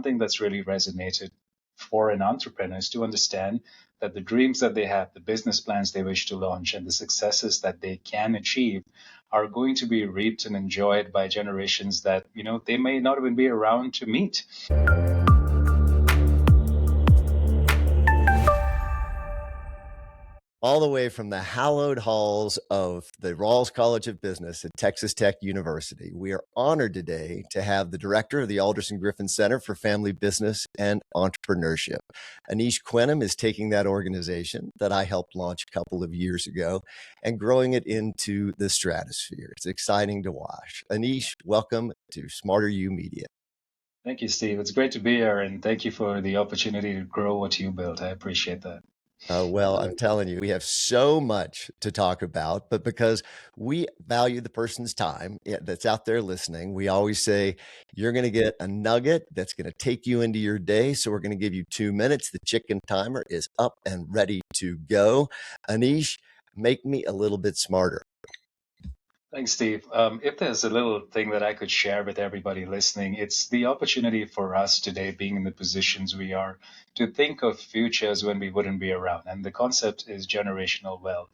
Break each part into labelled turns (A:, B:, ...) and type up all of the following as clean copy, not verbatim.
A: one thing that's really resonated for an entrepreneur is to understand that the dreams that they have, the business plans they wish to launch, and the successes that they can achieve are going to be reaped and enjoyed by generations that, they may not even be around to meet.
B: All the way from the hallowed halls of the Rawls College of Business at Texas Tech University, we are honored today to have the director of the Alderson Griffin Center for Family Business and Entrepreneurship. Anish Quenim is taking that organization that I helped launch a couple of years ago and growing it into the stratosphere. It's exciting to watch. Anish, welcome to SmarterUmedia.
A: Thank you, Steve. It's great to be here, and thank you for the opportunity to grow what you built. I appreciate that.
B: Well, I'm telling you, we have so much to talk about, but because we value the person's time that's out there listening, we always say, you're going to get a nugget that's going to take you into your day. So we're going to give you 2 minutes. The chicken timer is up and ready to go. Anish, make me a little bit smarter.
A: Thanks, Steve. If there's a little thing that I could share with everybody listening, it's the opportunity for us today, being in the positions we are, to think of futures when we wouldn't be around. And the concept is generational wealth,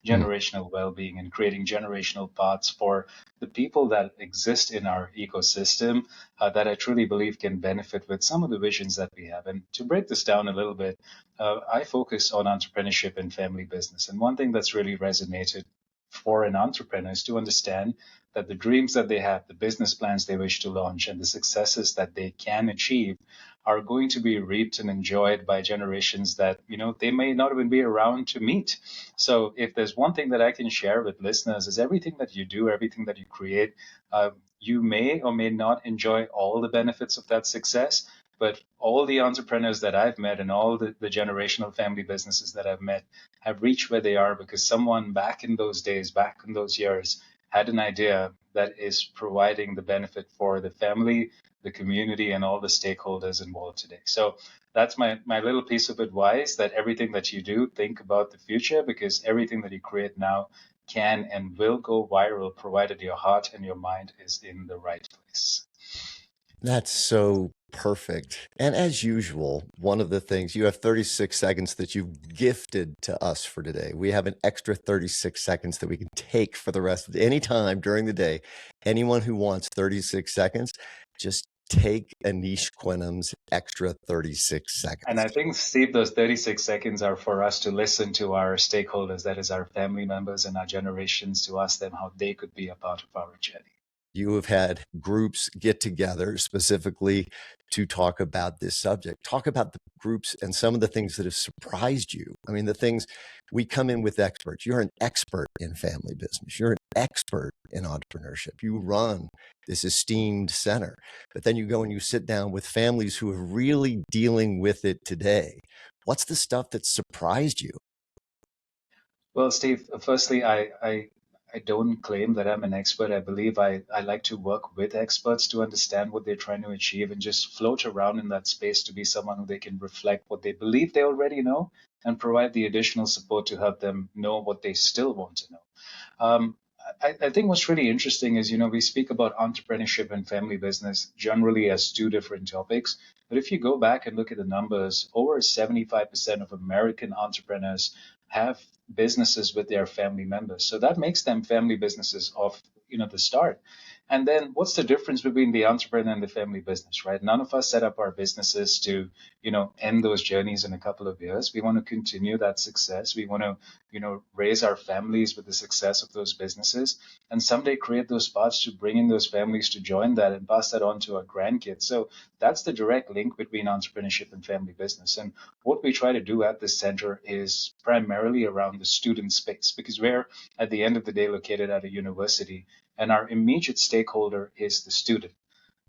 A: generational well-being, and creating generational paths for the people that exist in our ecosystem that I truly believe can benefit with some of the visions that we have. And to break this down a little bit, I focus on entrepreneurship and family business. And one thing that's really resonated for an entrepreneur is to understand that the dreams that they have, the business plans they wish to launch, and the successes that they can achieve are going to be reaped and enjoyed by generations that, they may not even be around to meet. So if there's one thing that I can share with listeners is everything that you do, everything that you create, you may or may not enjoy all the benefits of that success. But all the entrepreneurs that I've met and all the generational family businesses that I've met have reached where they are because someone back in those days, back in those years, had an idea that is providing the benefit for the family, the community, and all the stakeholders involved today. So that's my little piece of advice, that everything that you do, think about the future, because everything that you create now can and will go viral, provided your heart and your mind is in the right place.
B: That's so perfect. And as usual, one of the things, you have 36 seconds that you've gifted to us for today. We have an extra 36 seconds that we can take for the rest of any time during the day. Anyone who wants 36 seconds, just take Anish Quenim's extra 36 seconds.
A: And I think, Steve, those 36 seconds are for us to listen to our stakeholders, that is our family members and our generations, to ask them how they could be a part of our journey.
B: You have had groups get together specifically to talk about this subject. Talk about the groups and some of the things that have surprised you. I mean, the things we come in with experts. You're an expert in family business. You're an expert in entrepreneurship. You run this esteemed center, but then you go and you sit down with families who are really dealing with it today. What's the stuff that surprised you?
A: Well, Steve, firstly, I don't claim that I'm an expert. I believe I like to work with experts to understand what they're trying to achieve and just float around in that space to be someone who they can reflect what they believe they already know and provide the additional support to help them know what they still want to know. I think what's really interesting is, we speak about entrepreneurship and family business generally as two different topics. But if you go back and look at the numbers, over 75% of American entrepreneurs have businesses with their family members. So that makes them family businesses off, the start. And then what's the difference between the entrepreneur and the family business, right? None of us set up our businesses to, end those journeys in a couple of years. We want to continue that success. We want to, raise our families with the success of those businesses and someday create those paths to bring in those families to join that and pass that on to our grandkids. So that's the direct link between entrepreneurship and family business. And what we try to do at this center is primarily around the student space, because we're at the end of the day located at a university and our immediate stakeholder is the student.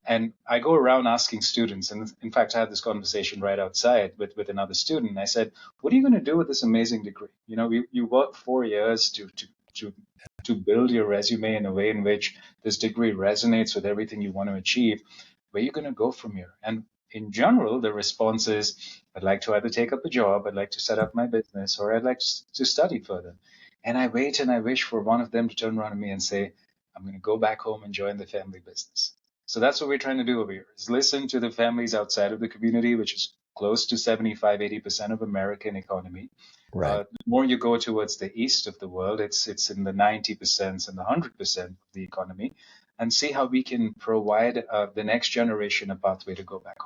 A: And I go around asking students, and in fact, I had this conversation right outside with another student. I said, what are you going to do with this amazing degree? You work 4 years to build your resume in a way in which this degree resonates with everything you want to achieve. Where are you going to go from here? And in general, the response is, I'd like to either take up a job, I'd like to set up my business, or I'd like to study further. And I wait and I wish for one of them to turn around to me and say, I'm going to go back home and join the family business. So that's what we're trying to do over here, is listen to the families outside of the community, which is close to 75-80% of American economy.
B: Right.
A: The more you go towards the east of the world, it's in the 90% and the 100% of the economy, and see how we can provide the next generation a pathway to go back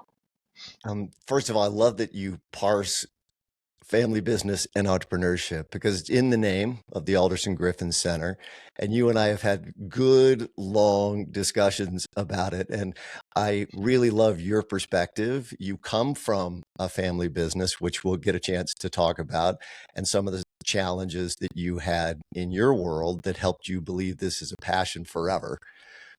A: home.
B: First of all, I love that you parse family business and entrepreneurship because it's in the name of the Alderson Griffin Center. And you and I have had good, long discussions about it. And I really love your perspective. You come from a family business, which we'll get a chance to talk about, and some of the challenges that you had in your world that helped you believe this is a passion forever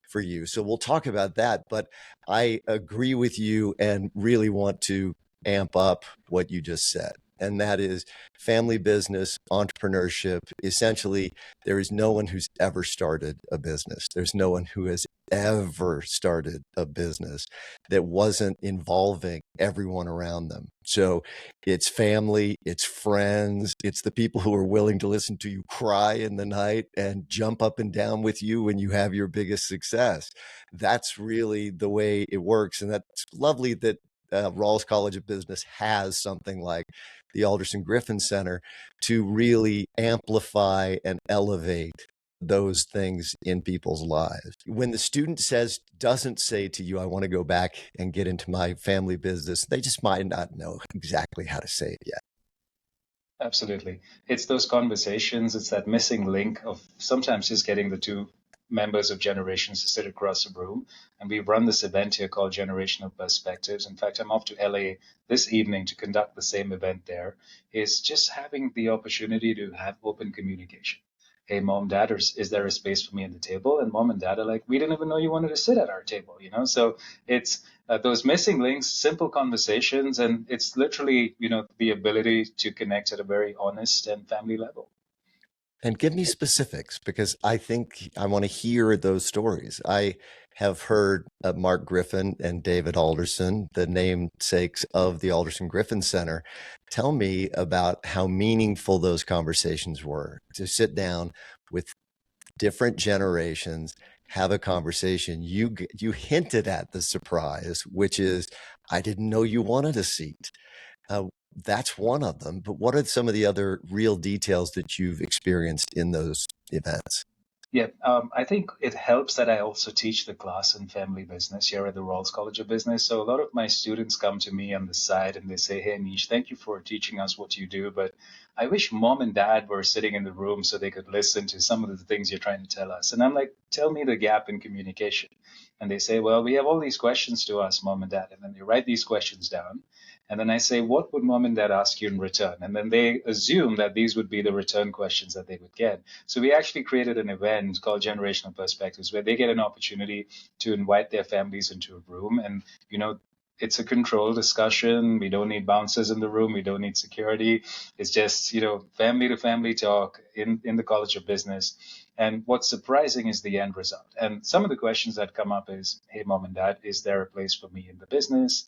B: for you. So we'll talk about that. But I agree with you and really want to amp up what you just said. And that is family business, entrepreneurship. Essentially, there is no one who's ever started a business. There's no one who has ever started a business that wasn't involving everyone around them. So it's family, it's friends, it's the people who are willing to listen to you cry in the night and jump up and down with you when you have your biggest success. That's really the way it works. And that's lovely that Rawls College of Business has something like the Alderson Griffin Center to really amplify and elevate those things in people's lives. When the student doesn't say to you, I want to go back and get into my family business, they just might not know exactly how to say it yet.
A: Absolutely. It's those conversations, it's that missing link of sometimes just getting the two members of generations to sit across a room. And we run this event here called Generational Perspectives. In fact, I'm off to LA this evening to conduct the same event there, is just having the opportunity to have open communication. Hey, mom, dad, is there a space for me at the table? And mom and dad are like, we didn't even know you wanted to sit at our table, you know? So it's those missing links, simple conversations, and it's literally, the ability to connect at a very honest and family level.
B: And give me specifics because I think I want to hear those stories. I have heard Mark Griffin and David Alderson, the namesakes of the Alderson Griffin Center, tell me about how meaningful those conversations were to sit down with different generations, have a conversation. You hinted at the surprise, which is, I didn't know you wanted a seat. That's one of them. But what are some of the other real details that you've experienced in those events?
A: Yeah, I think it helps that I also teach the class in family business here at the Rawls College of Business. So a lot of my students come to me on the side and they say, hey, Anish, thank you for teaching us what you do, but I wish mom and dad were sitting in the room so they could listen to some of the things you're trying to tell us. And I'm like, tell me the gap in communication. And they say, well, we have all these questions to ask mom and dad. And then they write these questions down. And then I say, what would mom and dad ask you in return? And then they assume that these would be the return questions that they would get. So we actually created an event called Generational Perspectives where they get an opportunity to invite their families into a room. And, it's a controlled discussion. We don't need bouncers in the room. We don't need security. It's just, family to family talk in the College of Business. And what's surprising is the end result. And some of the questions that come up is, hey, mom and dad, is there a place for me in the business?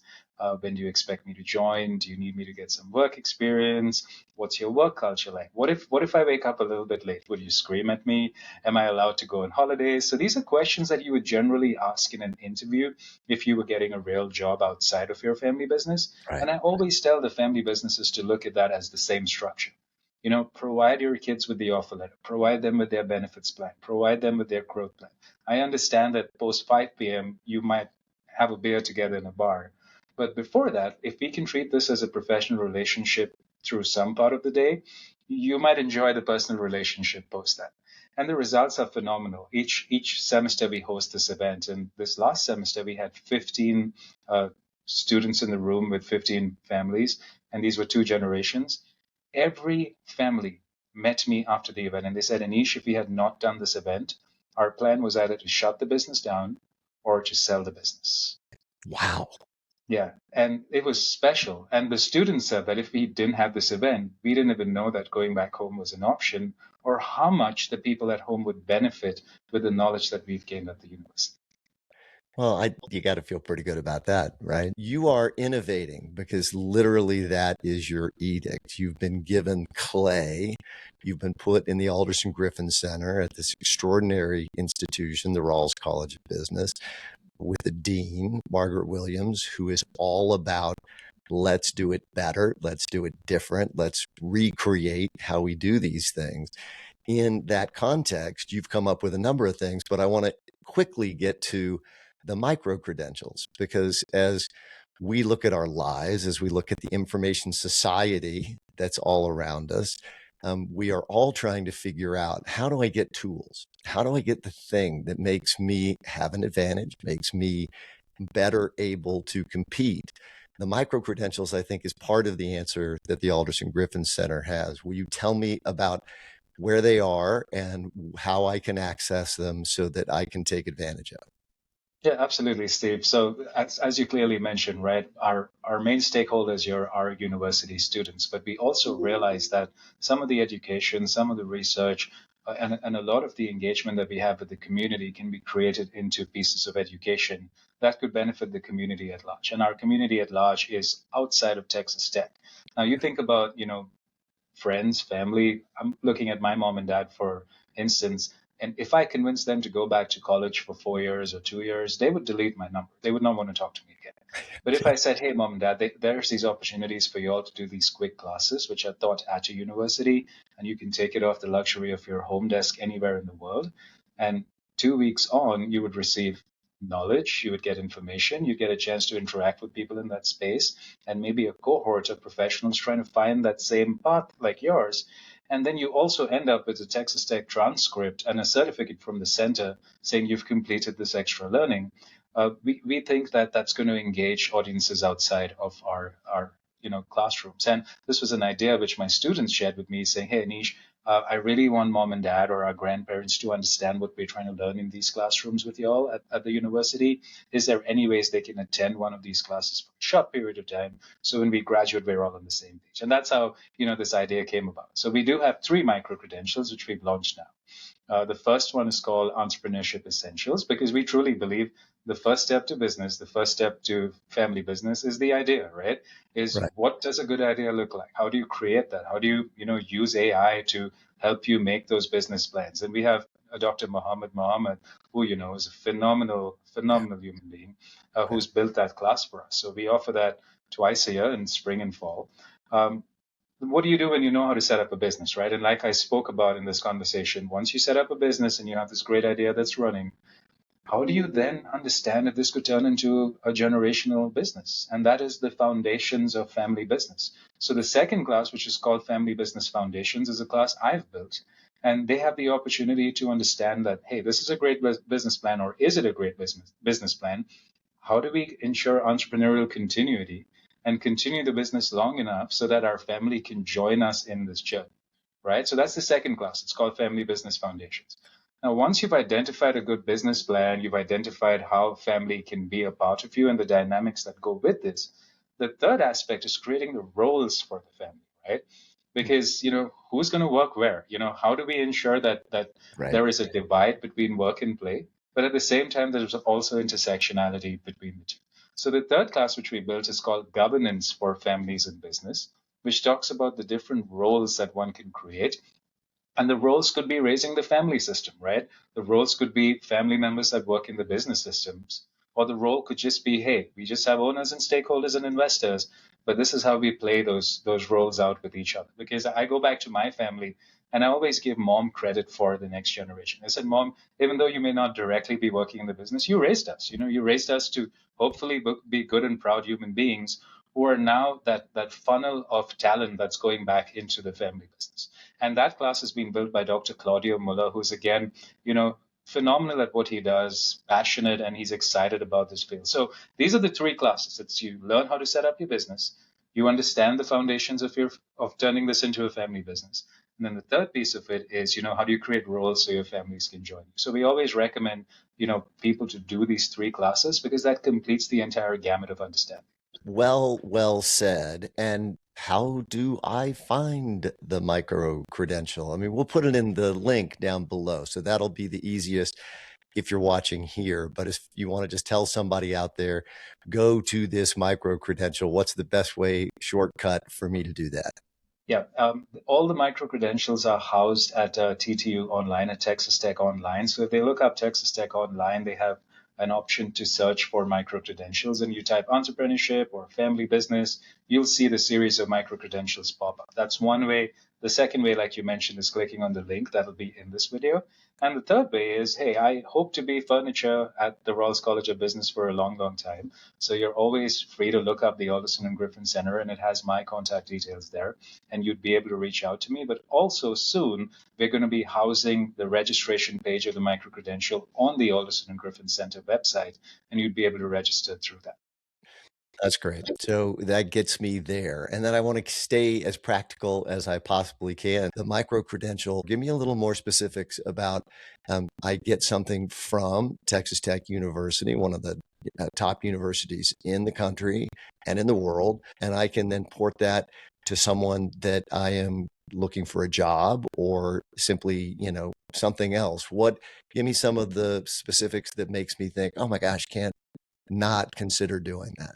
A: When do you expect me to join? Do you need me to get some work experience? What's your work culture like? What if I wake up a little bit late? Would you scream at me? Am I allowed to go on holidays? So these are questions that you would generally ask in an interview if you were getting a real job outside of your family business.
B: Right.
A: And I always tell the family businesses to look at that as the same structure. Provide your kids with the offer letter, provide them with their benefits plan, provide them with their growth plan. I understand that post 5 p.m., you might have a beer together in a bar. But before that, if we can treat this as a professional relationship through some part of the day, you might enjoy the personal relationship post that. And the results are phenomenal. Each semester we host this event, and this last semester we had 15 students in the room with 15 families, and these were two generations. Every family met me after the event, and they said, Anish, if we had not done this event, our plan was either to shut the business down or to sell the business.
B: Wow.
A: Yeah, and it was special. And the students said that if we didn't have this event, we didn't even know that going back home was an option, or how much the people at home would benefit with the knowledge that we've gained at the university.
B: Well, you got to feel pretty good about that, right? You are innovating because literally that is your edict. You've been given clay. You've been put in the Alderson Griffin Center at this extraordinary institution, the Rawls College of Business. with the dean, Margaret Williams, who is all about let's do it better, let's do it different, let's recreate how we do these things. In that context, you've come up with a number of things, but I want to quickly get to the micro credentials, because as we look at our lives, as we look at the information society that's all around us, we are all trying to figure out, how do I get tools? How do I get the thing that makes me have an advantage, makes me better able to compete? The micro credentials, I think, is part of the answer that the Alderson Griffin Center has. Will you tell me about where they are and how I can access them so that I can take advantage of it?
A: Yeah, absolutely, Steve. So as you clearly mentioned, right, our main stakeholders here are university students, but we also realize that some of the education, some of the research, and a lot of the engagement that we have with the community can be created into pieces of education that could benefit the community at large. And our community at large is outside of Texas Tech. Now, you think about, friends, family. I'm looking at my mom and dad, for instance, and if I convince them to go back to college for 4 years or 2 years, they would delete my number. They would not want to talk to me again. But if I said, hey, mom and dad, there's these opportunities for you all to do these quick classes, which are taught at a university, and you can take it off the luxury of your home desk anywhere in the world. And 2 weeks on, you would receive knowledge, you would get information, you get a chance to interact with people in that space, and maybe a cohort of professionals trying to find that same path like yours. And then you also end up with a Texas Tech transcript and a certificate from the center saying you've completed this extra learning. We think that that's going to engage audiences outside of our classrooms. And this was an idea which my students shared with me, saying, hey, Anish, I really want mom and dad or our grandparents to understand what we're trying to learn in these classrooms with y'all at the university. Is there any ways they can attend one of these classes for a short period of time, so when we graduate, we're all on the same page? And that's how this idea came about. So we do have 3 micro credentials, which we've launched now. The first one is called Entrepreneurship Essentials, because we truly believe the first step to business, the first step to family business is the idea, right? Is
B: Right.
A: what does a good idea look like? How do you create that? How do you, use AI to help you make those business plans? And we have Dr. Mohammed, who, is a phenomenal human being,
B: Right.
A: who's built that class for us. So we offer that twice a year in spring and fall. What do you do when you know how to set up a business, right? And like I spoke about in this conversation, once you set up a business and you have this great idea that's running, how do you then understand if this could turn into a generational business? And that is the foundations of family business. So the second class, which is called Family Business Foundations, is a class I've built. And they have the opportunity to understand that, hey, this is a great business plan, or is it a great business plan? How do we ensure entrepreneurial continuity and continue the business long enough so that our family can join us in this journey, right? So that's the second class. It's called Family Business Foundations. Now, once you've identified a good business plan, you've identified how family can be a part of you and the dynamics that go with this, the third aspect is creating the roles for the family, right? Because, who's going to work where? How do we ensure that
B: Right.
A: there is a divide between work and play? But at the same time, there's also intersectionality between the two. So the third class, which we built, is called Governance for Families and Business, which talks about the different roles that one can create. And the roles could be raising the family system, right? The roles could be family members that work in the business systems. Or the role could just be, hey, we just have owners and stakeholders and investors, but this is how we play those roles out with each other. Because I go back to my family and I always give mom credit for the next generation. I said, Mom, even though you may not directly be working in the business, you raised us. You raised us to hopefully be good and proud human beings who are now that funnel of talent that's going back into the family business. And that class has been built by Dr. Claudio Muller, who's again, phenomenal at what he does, passionate, and he's excited about this field. So these are the 3 classes. It's you learn how to set up your business, you understand the foundations of turning this into a family business. And then the third piece of it is, how do you create roles so your families can join you? So we always recommend, people to do these 3 classes because that completes the entire gamut of understanding.
B: Well said. And how do I find the micro credential? I mean, we'll put it in the link down below. So that'll be the easiest if you're watching here. But if you want to just tell somebody out there, go to this micro credential, what's the best way, shortcut for me to do that?
A: Yeah, all the micro credentials are housed at TTU Online, at Texas Tech Online. So if they look up Texas Tech Online, they have an option to search for micro-credentials, and you type entrepreneurship or family business, you'll see the series of micro-credentials pop up. That's one way. The second way, like you mentioned, is clicking on the link that'll be in this video. And the third way is, hey, I hope to be furniture at the Rawls College of Business for a long, long time. So you're always free to look up the Alderson Griffin Center, and it has my contact details there, and you'd be able to reach out to me. But also soon, we're going to be housing the registration page of the micro-credential on the Alderson Griffin Center website, and you'd be able to register through that.
B: That's great. So that gets me there. And then I want to stay as practical as I possibly can. The micro-credential, give me a little more specifics about, I get something from Texas Tech University, one of the top universities in the country and in the world, and I can then port that to someone that I am looking for a job or simply, something else. Give me some of the specifics that makes me think, oh my gosh, can't not consider doing that.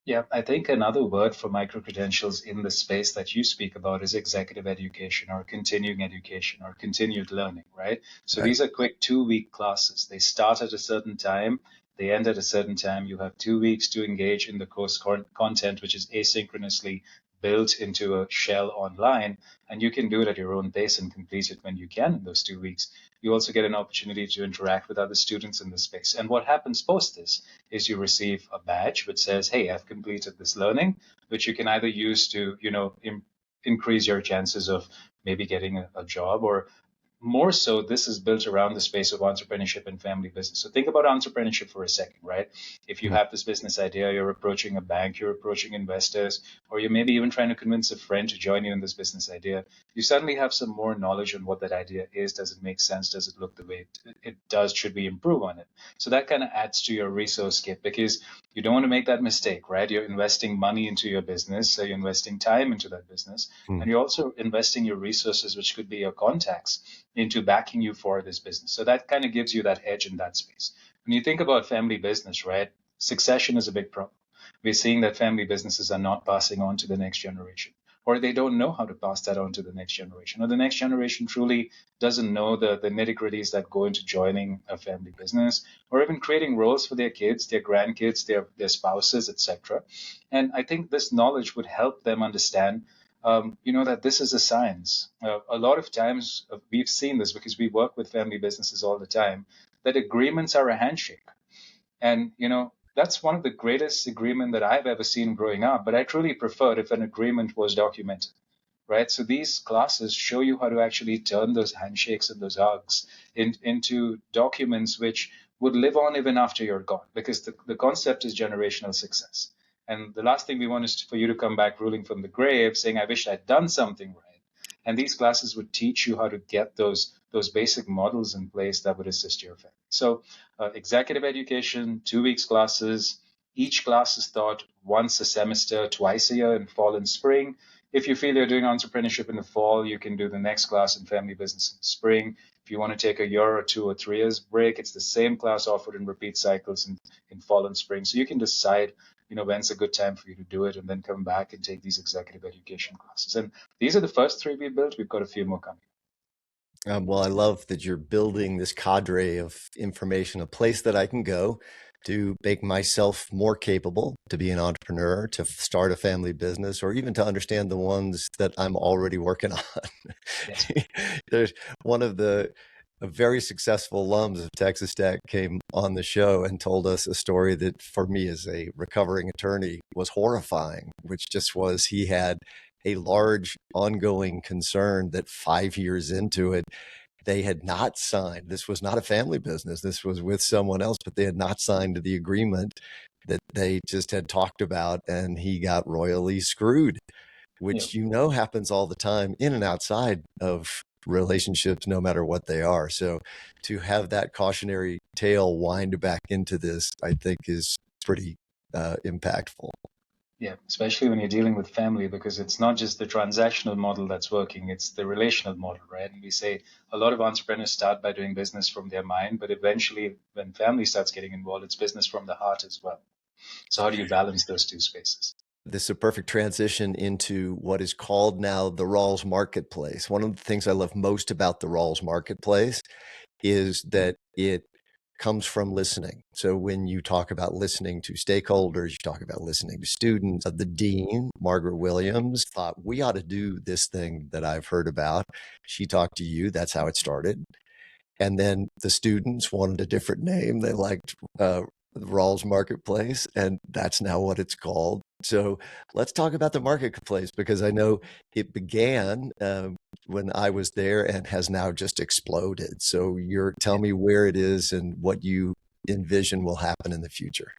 A: Yeah, I think another word for micro-credentials in the space that you speak about is executive education or continuing education or continued learning, right? So
B: Right.
A: these are quick 2-week classes. They start at a certain time, they end at a certain time. You have 2 weeks to engage in the course content, which is asynchronously built into a shell online, and you can do it at your own pace and complete it when you can in those 2 weeks. You also get an opportunity to interact with other students in the space. And what happens post this is you receive a badge which says, hey, I've completed this learning, which you can either use to, increase your chances of maybe getting a job, or more so, this is built around the space of entrepreneurship and family business. So think about entrepreneurship for a second, right? If you
B: Mhm.
A: have this business idea, you're approaching a bank, you're approaching investors, or you're maybe even trying to convince a friend to join you in this business idea, you suddenly have some more knowledge on what that idea is. Does it make sense? Does it look the way it does? Should we improve on it? So that kind of adds to your resource kit, because you don't want to make that mistake, right? You're investing money into your business, so you're investing time into that business, and you're also investing your resources, which could be your contacts, into backing you for this business. So that kind of gives you that edge in that space. When you think about family business, right, succession is a big problem. We're seeing that family businesses are not passing on to the next generation, or they don't know how to pass that on to the next generation, or the next generation truly doesn't know the nitty-gritties that go into joining a family business, or even creating roles for their kids, their grandkids, their spouses, etc. And I think this knowledge would help them understand, that this is a science. A lot of times we've seen this because we work with family businesses all the time, that agreements are a handshake. And, that's one of the greatest agreement that I've ever seen growing up. But I truly preferred if an agreement was documented, right? So these classes show you how to actually turn those handshakes and those hugs into documents which would live on even after you're gone, because the concept is generational success. And the last thing we want is for you to come back ruling from the grave saying, I wish I'd done something right. And these classes would teach you how to get those basic models in place that would assist your family. So executive education, 2 weeks classes. Each class is taught once a semester, twice a year, in fall and spring. If you feel you're doing entrepreneurship in the fall, you can do the next class in family business in the spring. If you want to take a year or 2 or 3 years break, it's the same class offered in repeat cycles in fall and spring. So you can decide, when's a good time for you to do it, and then come back and take these executive education classes. And these are the first 3 we built. We've got a few more coming.
B: Well, I love that you're building this cadre of information, a place that I can go to make myself more capable to be an entrepreneur, to start a family business, or even to understand the ones that I'm already working on.
A: Yes.
B: There's one of the very successful alums of Texas Tech came on the show and told us a story that for me as a recovering attorney was horrifying, which just was he had a large ongoing concern that 5 years into it, they had not signed. This was not a family business. This was with someone else, but they had not signed the agreement that they just had talked about, and he got royally screwed,
A: Yeah.
B: which happens all the time in and outside of relationships, no matter what they are. So to have that cautionary tale wind back into this, I think is pretty impactful.
A: Yeah, especially when you're dealing with family, because it's not just the transactional model that's working, it's the relational model, right? And we say a lot of entrepreneurs start by doing business from their mind, but eventually, when family starts getting involved, it's business from the heart as well. So, how do you balance those two spaces?
B: This is a perfect transition into what is called now the Rawls Marketplace. One of the things I love most about the Rawls Marketplace is that it comes from listening. So when you talk about listening to stakeholders, you talk about listening to students. The dean, Margaret Williams, thought we ought to do this thing that I've heard about. She talked to you. That's how it started. And then the students wanted a different name. They liked Rawls Marketplace, and that's now what it's called. So let's talk about the marketplace, because I know it began when I was there and has now just exploded. So tell me where it is and what you envision will happen in the future.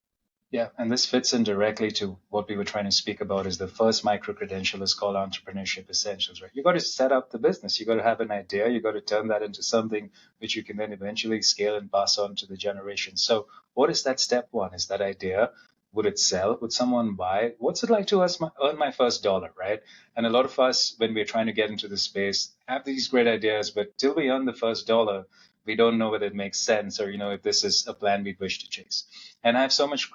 A: Yeah, and this fits in directly to what we were trying to speak about is the first micro-credential is called Entrepreneurship Essentials, right? You got to set up the business. You got to have an idea. You got to turn that into something which you can then eventually scale and pass on to the generation. So what is that step one? Is that idea? Would it sell? Would someone buy? What's it like to earn my first dollar, right? And a lot of us, when we're trying to get into the space, have these great ideas, but till we earn the first dollar, we don't know whether it makes sense or, if this is a plan we wish to chase. And I have so much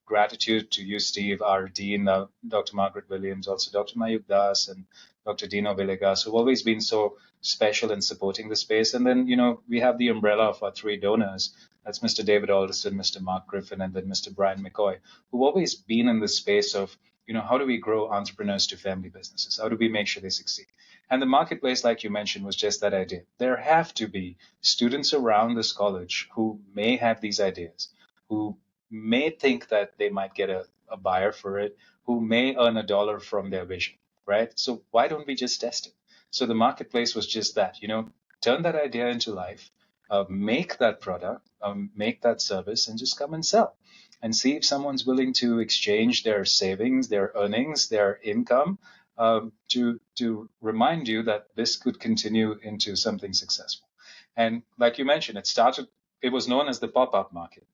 A: gratitude to you, Steve, our dean, Dr. Margaret Williams, also Dr. Mayuk Das and Dr. Dino Villegas, who've always been so special in supporting the space. And then, we have the umbrella of our three donors. That's Mr. David Alderson, Mr. Mark Griffin, and then Mr. Brian McCoy, who've always been in the space of, how do we grow entrepreneurs to family businesses? How do we make sure they succeed? And the marketplace, like you mentioned, was just that idea. There have to be students around this college who may have these ideas, who may think that they might get a buyer for it, who may earn a dollar from their vision, right? So why don't we just test it? So the marketplace was just that, turn that idea into life, make that product, make that service, and just come and sell and see if someone's willing to exchange their savings, their earnings, their income to remind you that this could continue into something successful. And like you mentioned, it was known as the pop-up market.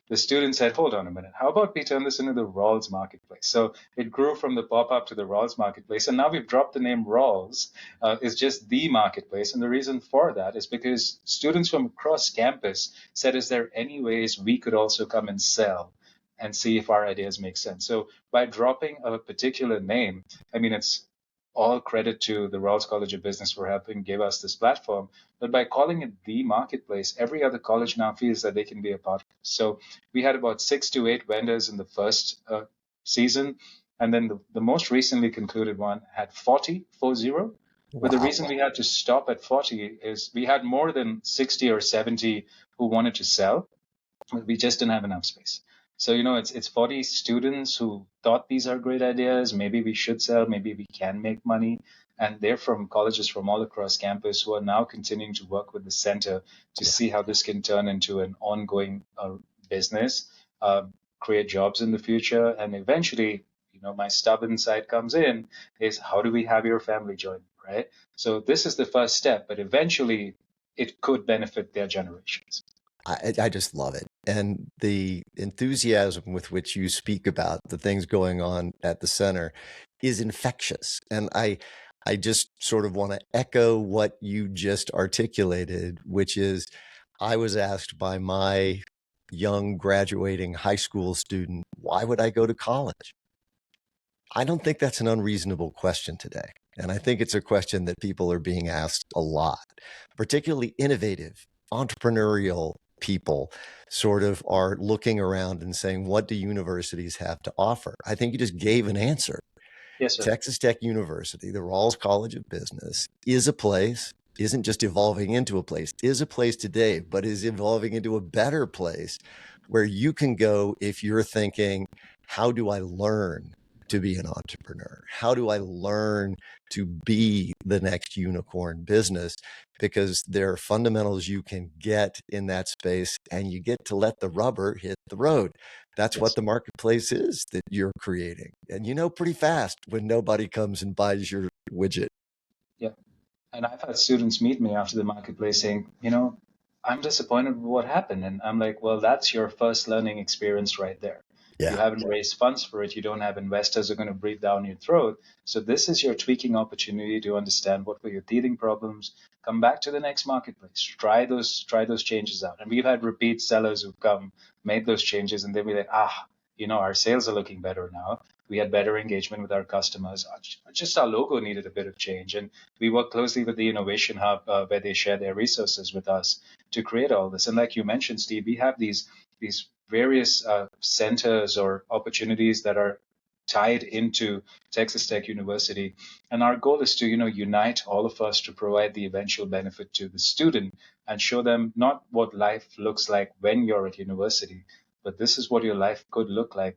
A: The student said, hold on a minute, how about we turn this into the Rawls Marketplace? So it grew from the pop-up to the Rawls Marketplace. And now we've dropped the name Rawls. It's just the marketplace. And the reason for that is because students from across campus said, is there any ways we could also come and sell and see if our ideas make sense? So by dropping a particular name, it's all credit to the Rawls College of Business for helping give us this platform. But by calling it the marketplace, every other college now feels that they can be a part of it. So we had about 6 to 8 vendors in the first season. And then the most recently concluded one had 40.
B: Wow.
A: But the reason we had to stop at 40 is we had more than 60 or 70 who wanted to sell, but we just didn't have enough space. So, it's 40 students who thought these are great ideas. Maybe we should sell, maybe we can make money. And they're from colleges from all across campus who are now continuing to work with the center to see how this can turn into an ongoing business, create jobs in the future. And eventually, my stubborn side comes in is how do we have your family join, right? So this is the first step, but eventually it could benefit their generations.
B: I just love it. And the enthusiasm with which you speak about the things going on at the center is infectious. And I just sort of want to echo what you just articulated, which is I was asked by my young graduating high school student, why would I go to college? I don't think that's an unreasonable question today. And I think it's a question that people are being asked a lot, particularly innovative, entrepreneurial people sort of are looking around and saying, what do universities have to offer? I think you just gave an answer.
A: Yes, sir.
B: Texas Tech University, the Rawls College of Business, is a place, isn't just evolving into a place, is a place today, but is evolving into a better place where you can go if you're thinking, how do I learn to be an entrepreneur? How do I learn to be the next unicorn business? Because there are fundamentals you can get in that space and you get to let the rubber hit the road. That's what the marketplace is that you're creating. And pretty fast when nobody comes and buys your widget.
A: Yeah. And I've had students meet me after the marketplace saying, I'm disappointed with what happened. And I'm like, well, that's your first learning experience right there.
B: Yeah.
A: You haven't raised funds for it. You don't have investors who are going to breathe down your throat. So this is your tweaking opportunity to understand what were your teething problems. Come back to the next marketplace. Try those changes out. And we've had repeat sellers who've come, made those changes, and they'll be like, our sales are looking better now. We had better engagement with our customers. Just our logo needed a bit of change. And we worked closely with the Innovation Hub, where they share their resources with us to create all this. And like you mentioned, Steve, we have these various centers or opportunities that are tied into Texas Tech University. And our goal is to, unite all of us to provide the eventual benefit to the student and show them not what life looks like when you're at university, but this is what your life could look like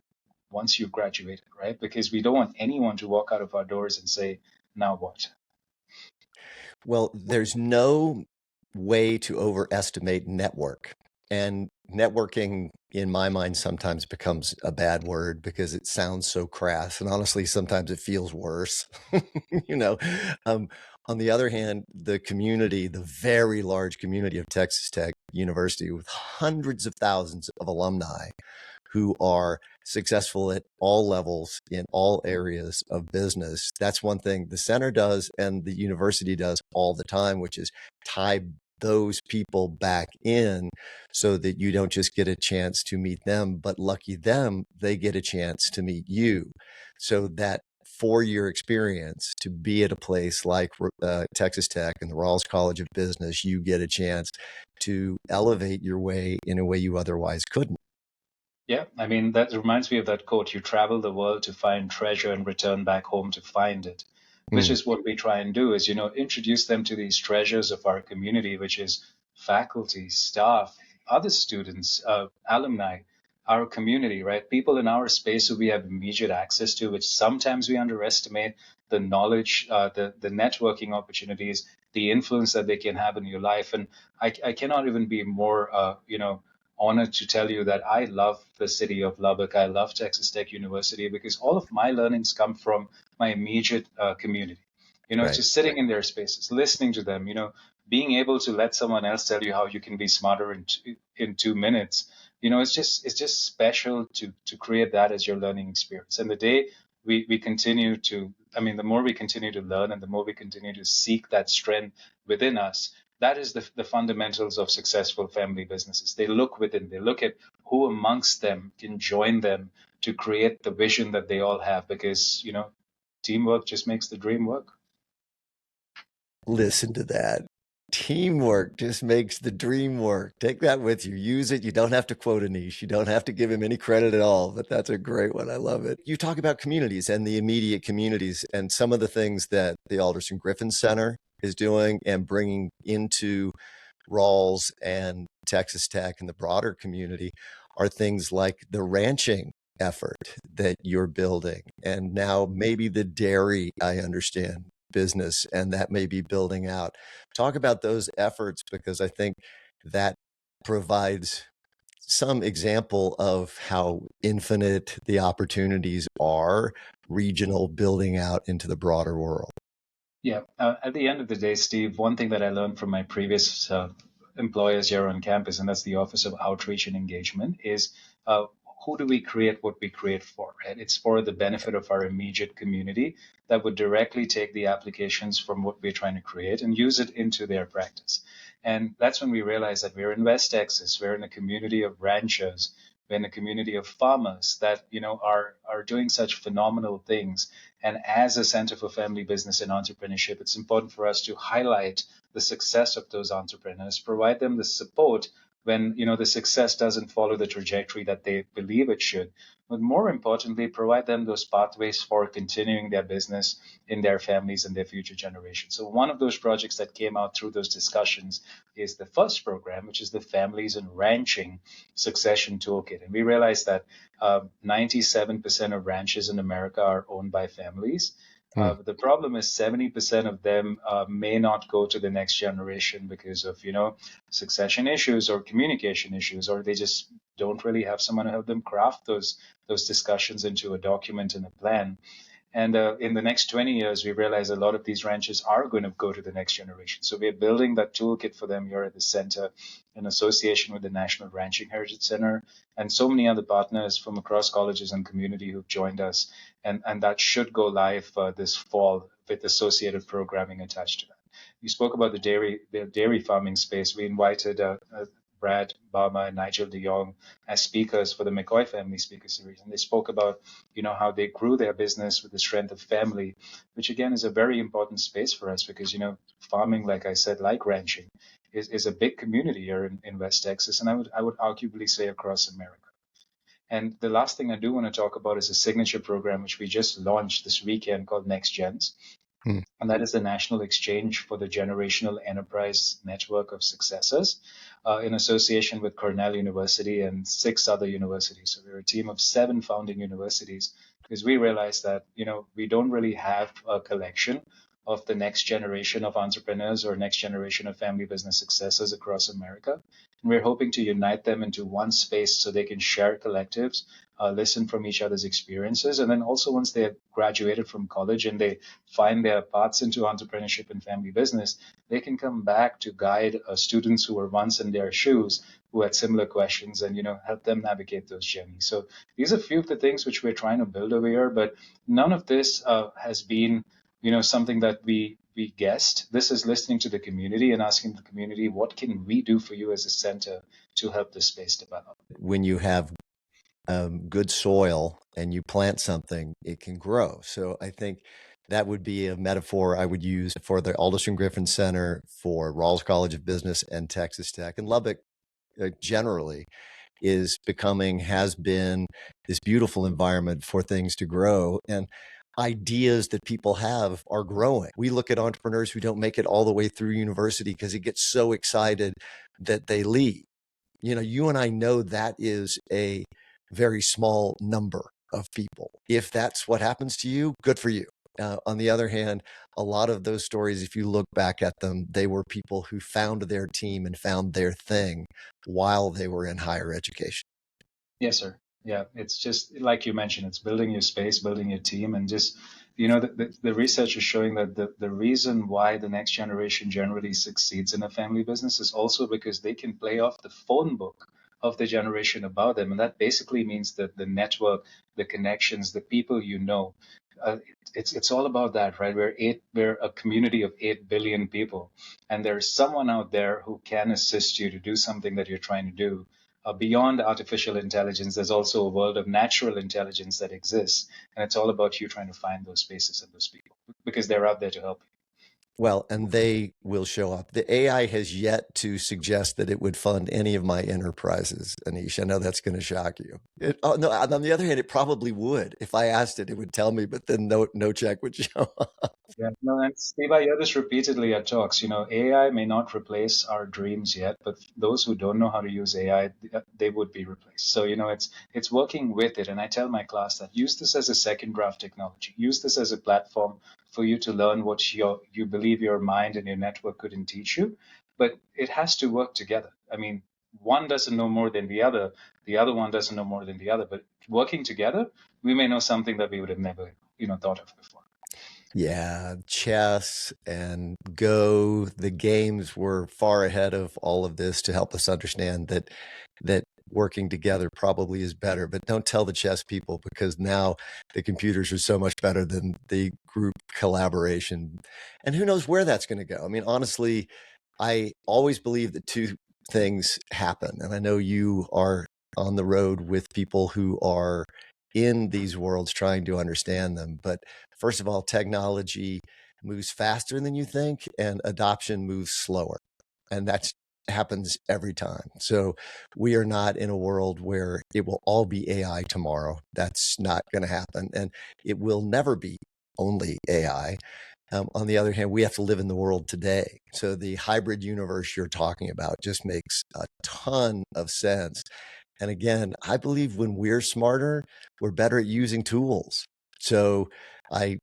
A: once you've graduated, right? Because we don't want anyone to walk out of our doors and say, now what?
B: Well, there's no way to overestimate network. And networking, in my mind, sometimes becomes a bad word because it sounds so crass. And honestly, sometimes it feels worse. you know, um, on the other hand, the community, the very large community of Texas Tech University with hundreds of thousands of alumni who are successful at all levels in all areas of business. That's one thing the center does and the university does all the time, which is tie those people back in so that you don't just get a chance to meet them, but lucky them, they get a chance to meet you. So that 4-year experience to be at a place like Texas Tech and the Rawls College of Business, you get a chance to elevate your way in a way you otherwise couldn't.
A: Yeah, I mean, that reminds me of that quote, you travel the world to find treasure and return back home to find it, which
B: Mm.
A: is what we try and do is, introduce them to these treasures of our community, which is faculty, staff, other students, alumni, our community, right? People in our space who we have immediate access to, which sometimes we underestimate the knowledge, the networking opportunities, the influence that they can have in your life. And I cannot even be more, honored to tell you that I love the city of Lubbock. I love Texas Tech University because all of my learnings come from my immediate community.
B: Right.
A: Just sitting in their spaces, listening to them, being able to let someone else tell you how you can be smarter in 2 minutes. It's just special to create that as your learning experience. And the day we continue to, I mean, the more we continue to learn and the more we continue to seek that strength within us, that is the fundamentals of successful family businesses. They look within, they look at who amongst them can join them to create the vision that they all have, because, teamwork just makes the dream work.
B: Listen to that. Teamwork just makes the dream work. Take that with you. Use it. You don't have to quote Anish. You don't have to give him any credit at all, but that's a great one. I love it. You talk about communities and the immediate communities and some of the things that the Alderson Griffin Center is doing and bringing into Rawls and Texas Tech and the broader community are things like the ranching effort that you're building. And now maybe the dairy, I understand, business, and that may be building out. Talk about those efforts because I think that provides some example of how infinite the opportunities are regional building out into the broader world.
A: Yeah. At the end of the day, Steve, one thing that I learned from my previous employers here on campus, and that's the Office of Outreach and Engagement, is uh, who do we create what we create for, right? It's for the benefit of our immediate community that would directly take the applications from what we're trying to create and use it into their practice. And that's when we realize that we're in West Texas, we're in a community of ranchers, we're in a community of farmers that, are doing such phenomenal things. And as a Center for Family Business and Entrepreneurship, it's important for us to highlight the success of those entrepreneurs, provide them the support when the success doesn't follow the trajectory that they believe it should. But more importantly, provide them those pathways for continuing their business in their families and their future generations. So one of those projects that came out through those discussions is the first program, which is the Families and Ranching Succession Toolkit. And we realized that 97% of ranches in America are owned by families.
B: Hmm.
A: The problem is 70% of them may not go to the next generation because of, succession issues or communication issues, or they just don't really have someone to help them craft those discussions into a document and a plan. And in the next 20 years, we realize a lot of these ranches are going to go to the next generation. So we're building that toolkit for them here at the center in association with the National Ranching Heritage Center and so many other partners from across colleges and community who've joined us. And that should go live this fall with associated programming attached to that. You spoke about the dairy farming space. We invited Brad Barma and Nigel de Jong as speakers for the McCoy Family Speaker Series. And they spoke about, how they grew their business with the strength of family, which again is a very important space for us because, farming, like I said, like ranching, is a big community here in West Texas. And I would arguably say across America. And the last thing I do want to talk about is a signature program which we just launched this weekend called Next Gens. And that is the national exchange for the generational enterprise network of successors in association with Cornell University and 6 other universities. So we're a team of 7 founding universities because we realized that, we don't really have a collection of the next generation of entrepreneurs or next generation of family business successors across America. And we're hoping to unite them into one space so they can share collectives, listen from each other's experiences. And then also once they're graduated from college and they find their paths into entrepreneurship and family business, they can come back to guide students who were once in their shoes, who had similar questions, and help them navigate those journeys. So these are a few of the things which we're trying to build over here, but none of this has been something that we guessed. This is listening to the community and asking the community, what can we do for you as a center to help this space develop?
B: When you have good soil and you plant something, it can grow. So I think that would be a metaphor I would use for the Alderson Griffin Center, for Rawls College of Business and Texas Tech. And Lubbock generally has been this beautiful environment for things to grow. And ideas that people have are growing. We look at entrepreneurs who don't make it all the way through university because they get so excited that they leave. You and I know that is a very small number of people. If that's what happens to you, good for you. On the other hand, a lot of those stories, if you look back at them, they were people who found their team and found their thing while they were in higher education.
A: Yes, sir. Yeah, it's just like you mentioned, it's building your space, building your team, and just, the research is showing that the reason why the next generation generally succeeds in a family business is also because they can play off the phone book of the generation above them. And that basically means that the network, the connections, the people it's all about that, right? We're a community of 8 billion people, and there's someone out there who can assist you to do something that you're trying to do. Beyond artificial intelligence, there's also a world of natural intelligence that exists. And it's all about you trying to find those spaces and those people because they're out there to help you.
B: Well, and they will show up. The AI has yet to suggest that it would fund any of my enterprises, Anish. I know that's going to shock you. No, on the other hand, it probably would. If I asked it, it would tell me, but then no check would show up.
A: Yeah, no, and Steve, I hear this repeatedly at talks. AI may not replace our dreams yet, but those who don't know how to use AI, they would be replaced. So, it's working with it. And I tell my class that use this as a second draft technology. Use this as a platform for you to learn what you believe your mind and your network couldn't teach you. But it has to work together. I mean, one doesn't know more than the other one doesn't know more than the other. But working together, we may know something that we would have never, thought of before.
B: Yeah, chess and Go, the games were far ahead of all of this to help us understand that working together probably is better. But don't tell the chess people, because now the computers are so much better than the group collaboration. And who knows where that's going to go? I mean, honestly, I always believe that two things happen. And I know you are on the road with people who are in these worlds trying to understand them. But first of all, technology moves faster than you think, and adoption moves slower. And that happens every time. So we are not in a world where it will all be AI tomorrow. That's not going to happen. And it will never be only AI. On the other hand, we have to live in the world today. So the hybrid universe you're talking about just makes a ton of sense. And again, I believe when we're smarter, we're better at using tools. So I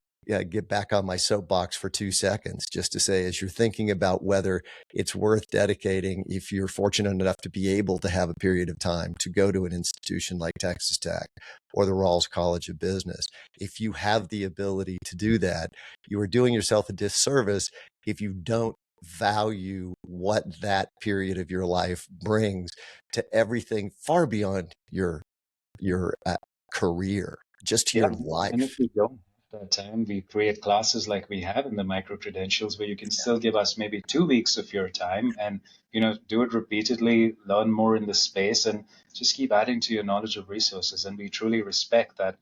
B: get back on my soapbox for 2 seconds just to say, as you're thinking about whether it's worth dedicating, if you're fortunate enough to be able to have a period of time to go to an institution like Texas Tech or the Rawls College of Business, if you have the ability to do that, you are doing yourself a disservice if you don't value what that period of your life brings to everything far beyond your career, just to your
A: And
B: life.
A: if we don't, that time, we create classes like we have in the micro credentials where you can still give us maybe 2 weeks of your time and do it repeatedly, learn more in the space, and just keep adding to your knowledge of resources. And we truly respect that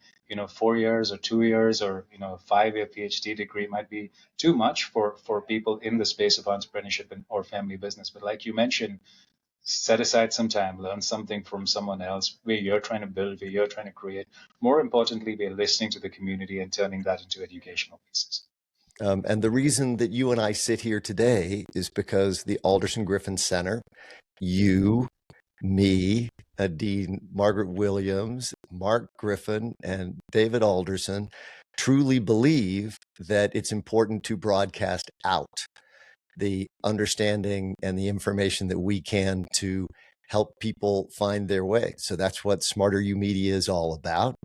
A: 4 years or 2 years or a 5-year PhD degree might be too much for people in the space of entrepreneurship or family business. But like you mentioned, set aside some time, learn something from someone else where you're trying to build, where you're trying to create. More importantly, we're listening to the community and turning that into educational pieces.
B: And the reason that you and I sit here today is because the Alderson Griffin Center, you, me, Dean Margaret Williams, Mark Griffin, and David Alderson truly believe that it's important to broadcast out the understanding and the information that we can to help people find their way. So that's what SmarterUmedia is all about,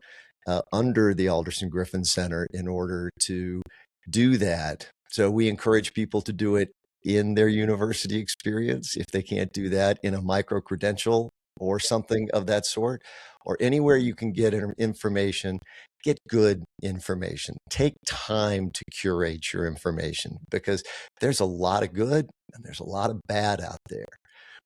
B: under the Alderson Griffin Center, in order to do that. So we encourage people to do it in their university experience. If they can't do that, in a micro-credential or something of that sort, or anywhere you can get information, get good information. Take time to curate your information, because there's a lot of good and there's a lot of bad out there,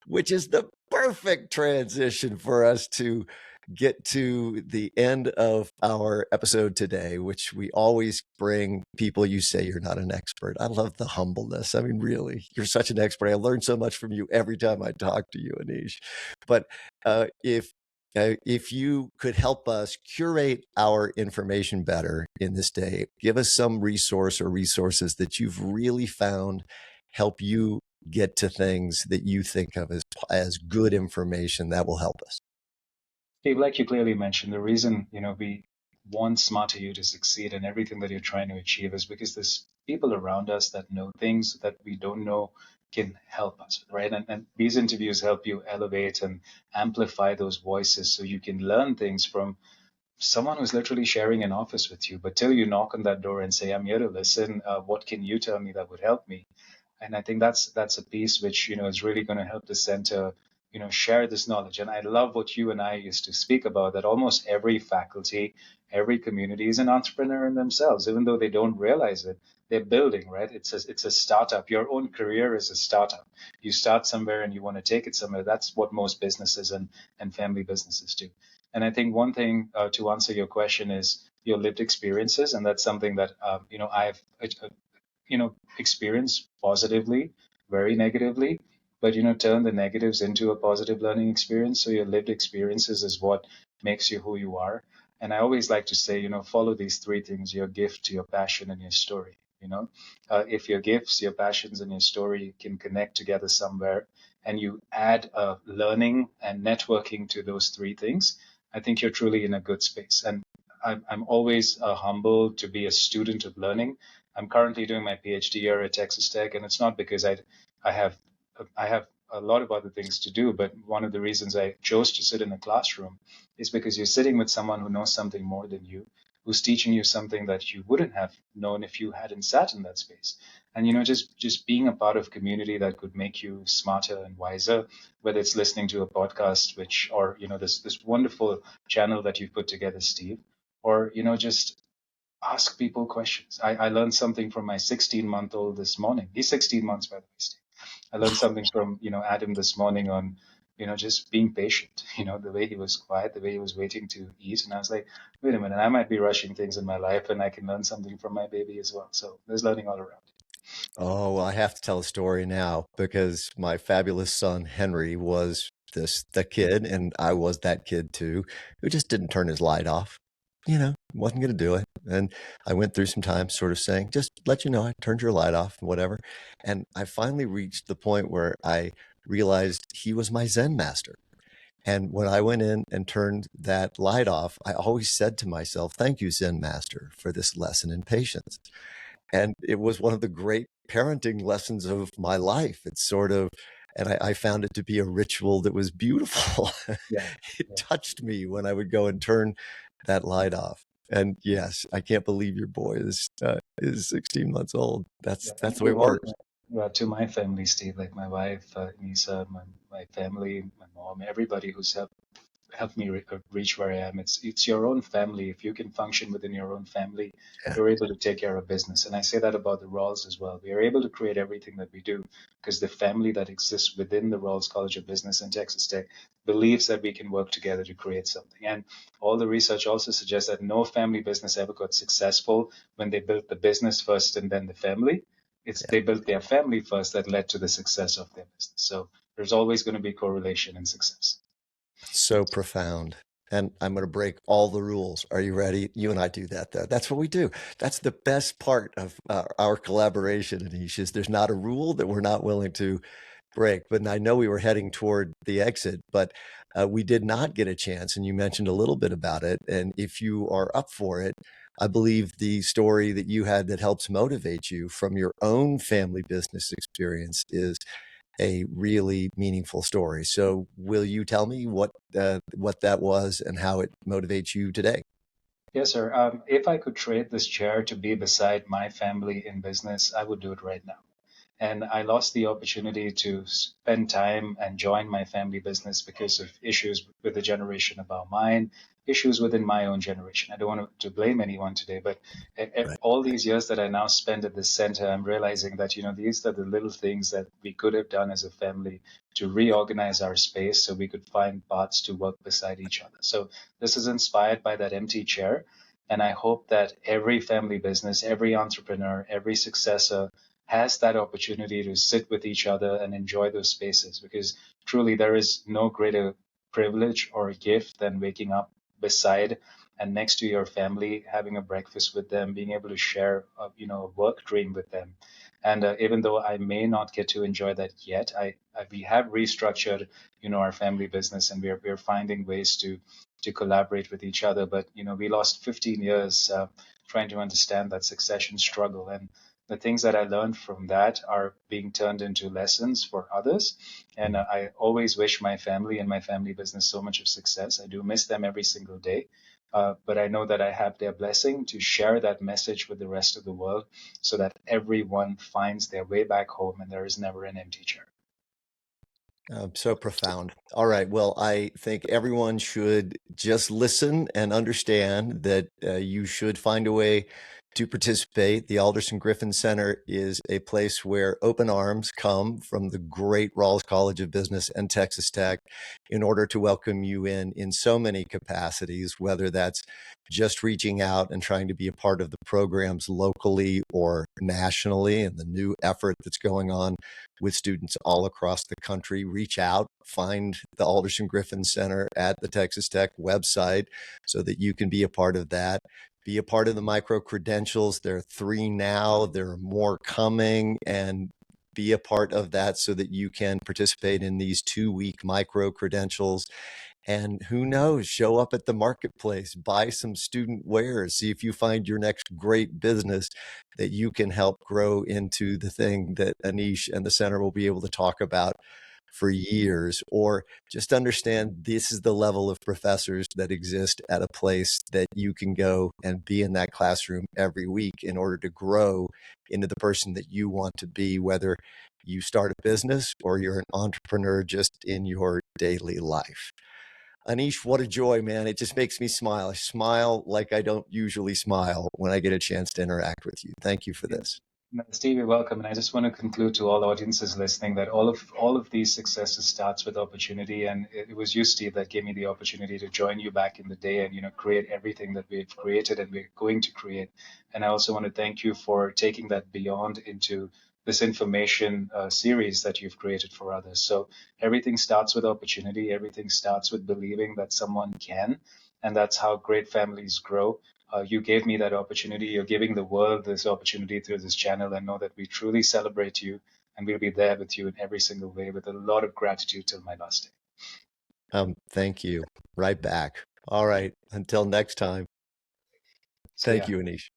B: which is the perfect transition for us to get to the end of our episode today, which we always bring people. You say you're not an expert. I love the humbleness. I mean, really, you're such an expert. I learn so much from you every time I talk to you, Anish. But if you could help us curate our information better in this day, give us some resource or resources that you've really found help you get to things that you think of as good information that will help us.
A: Steve, like you clearly mentioned, the reason we want Smarter You to succeed and everything that you're trying to achieve is because there's people around us that know things that we don't know can help us, right? And these interviews help you elevate and amplify those voices so you can learn things from someone who's literally sharing an office with you. But till you knock on that door and say, I'm here to listen, what can you tell me that would help me? And I think that's a piece which is really going to help the center share this knowledge. And I love what you and I used to speak about, that almost every faculty, every community is an entrepreneur in themselves, even though they don't realize it. They're building, right? It's a startup. Your own career is a startup. You start somewhere and you want to take it somewhere. That's what most businesses and family businesses do. And I think one thing to answer your question is your lived experiences, and that's something that I've experience positively, very negatively, but turn the negatives into a positive learning experience. So your lived experiences is what makes you who you are. And I always like to say, follow these three things: your gift, your passion, and your story. If your gifts, your passions, and your story can connect together somewhere, and you add learning and networking to those three things, I think you're truly in a good space. And I'm always humble to be a student of learning. I'm currently doing my PhD here at Texas Tech, and it's not because I have I have a lot of other things to do, but one of the reasons I chose to sit in a classroom is because you're sitting with someone who knows something more than you, who's teaching you something that you wouldn't have known if you hadn't sat in that space. And just being a part of community that could make you smarter and wiser, whether it's listening to a podcast, or this wonderful channel that you've put together, Steve, or just ask people questions. I learned something from my 16-month-old this morning. He's 16 months, by the way, Steve. I learned something from, Adam this morning on, just being patient, the way he was quiet, the way he was waiting to eat. And I was like, wait a minute, I might be rushing things in my life and I can learn something from my baby as well. So there's learning all around.
B: Oh, well, I have to tell a story now, because my fabulous son, Henry, was the kid, and I was that kid too, who just didn't turn his light off. Wasn't going to do it. And I went through some time sort of saying, just let you know, I turned your light off, whatever. And I finally reached the point where I realized he was my Zen master. And when I went in and turned that light off, I always said to myself, thank you, Zen master, for this lesson in patience. And it was one of the great parenting lessons of my life. It's sort of, and I found it to be a ritual that was beautiful.
A: Yeah.
B: It touched me when I would go and turn that light off. And yes, I can't believe your boy is 16 months old. That's
A: And
B: the way it works.
A: to my family, Steve, like my wife, Nisa, my family, my mom, everybody who's helped helped me reach where I am. It's your own family. If you can function within your own family,
B: Yeah.
A: you're able to take care of business. And I say that about the Rawls as well. We are able to create everything that we do because the family that exists within the Rawls College of Business and Texas Tech believes that we can work together to create something. And all the research also suggests that no family business ever got successful when they built the business first and then the family. It's
B: Yeah.
A: they built their family first that led to the success of their business. So there's always going to be correlation in success.
B: So profound. And I'm going to break all the rules. Are you ready? You and I do that, though. That's what we do. That's the best part of our collaboration, Anish, is there's not a rule that we're not willing to break. But I know we were heading toward the exit, but we did not get a chance. And you mentioned a little bit about it. And if you are up for it, I believe the story that you had that helps motivate you from your own family business experience is a really meaningful story. So will you tell me what that was and how it motivates you today?
A: Yes, sir. If I could trade this chair to be beside my family in business, I would do it right now. And I lost the opportunity to spend time and join my family business because of issues with the generation above mine, issues within my own generation. I don't want to blame anyone today, but
B: Right.
A: all these years that I now spend at this center, I'm realizing that, these are the little things that we could have done as a family to reorganize our space so we could find paths to work beside each other. So this is inspired by that empty chair. And I hope that every family business, every entrepreneur, every successor has that opportunity to sit with each other and enjoy those spaces because truly there is no greater privilege or gift than waking up beside and next to your family, having a breakfast with them, being able to share a work dream with them. And even though I may not get to enjoy that yet, we have restructured our family business, and we're finding ways to collaborate with each other. But we lost 15 years trying to understand that succession struggle, and the things that I learned from that are being turned into lessons for others. And I always wish my family and my family business so much of success. I do miss them every single day. But I know that I have their blessing to share that message with the rest of the world so that everyone finds their way back home and there is never an empty chair.
B: So profound. All right. Well, I think everyone should just listen and understand that you should find a way to participate. The Alderson Griffin Center is a place where open arms come from the great Rawls College of Business and Texas Tech in order to welcome you in so many capacities, whether that's just reaching out and trying to be a part of the programs locally or nationally, and the new effort that's going on with students all across the country. Reach out, find the Alderson Griffin Center at the Texas Tech website so that you can be a part of that. Be a part of the micro-credentials. There are 3 now. There are more coming, and be a part of that so that you can participate in these 2-week micro-credentials. And who knows, show up at the marketplace, buy some student wares, see if you find your next great business that you can help grow into the thing that Anish and the center will be able to talk about for years. Or just understand this is the level of professors that exist at a place that you can go and be in that classroom every week in order to grow into the person that you want to be, whether you start a business or you're an entrepreneur just in your daily life. Anish, what a joy, man. It just makes me smile. I smile like I don't usually smile when I get a chance to interact with you. Thank you for this.
A: No, Steve, you're welcome. And I just want to conclude to all audiences listening that all of these successes starts with opportunity. And it was you, Steve, that gave me the opportunity to join you back in the day and create everything that we've created and we're going to create. And I also want to thank you for taking that beyond into this information series that you've created for others. So everything starts with opportunity. Everything starts with believing that someone can, and that's how great families grow. You gave me that opportunity. You're giving the world this opportunity through this channel, and know that we truly celebrate you, and we'll be there with you in every single way with a lot of gratitude till my last day.
B: Thank you. Right back. All right. Until next time.
A: See
B: Thank
A: ya.
B: you, Anish.